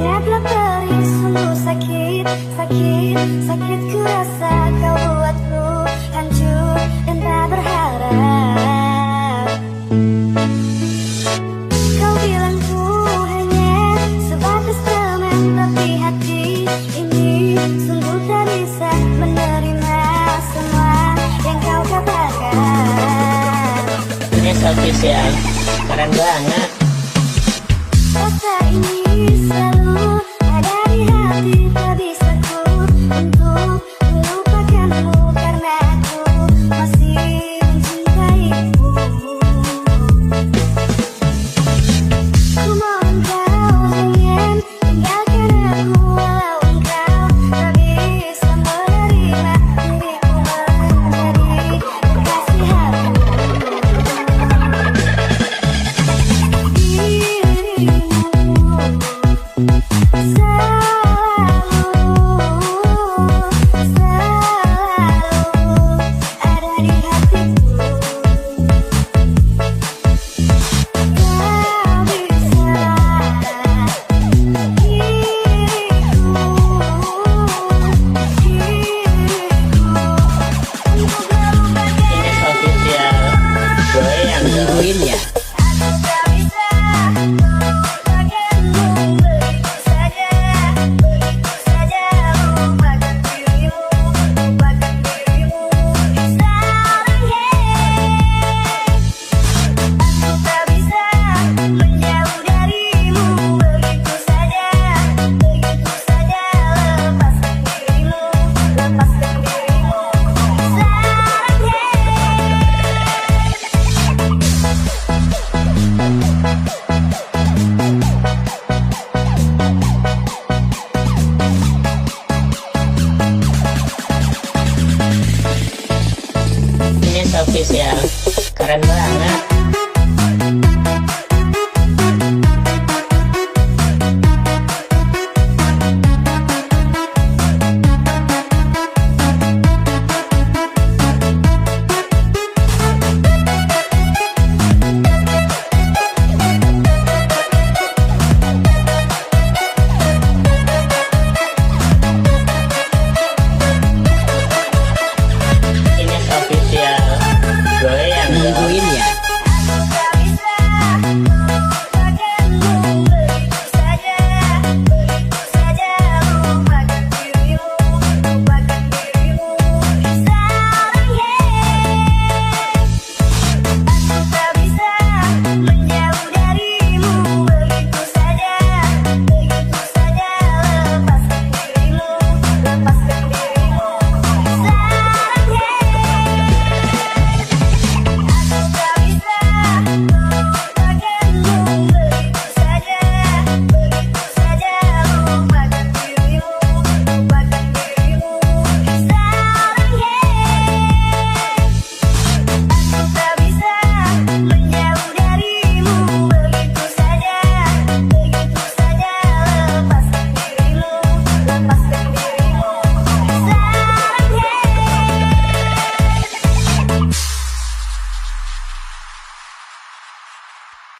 Ingatlah perih, sungguh sakit, sakit, sakit ku rasa kau buatku hancur dan tak berharap. Kau bilang ku hanya sebatas teman, tapi hati ini sungguh tak bisa menerima semua yang kau katakan. Ini official, keren banget. Rasa ini selalu ada di hati, tak bisa ku untuk melupakanmu karena aku masih mencintaimu. Ku mohon kau jangan tinggalkan aku, walau engkau tak bisa menerima diriku menjadi kekasih hatimu. Nungguin ya. Ini official, keren banget.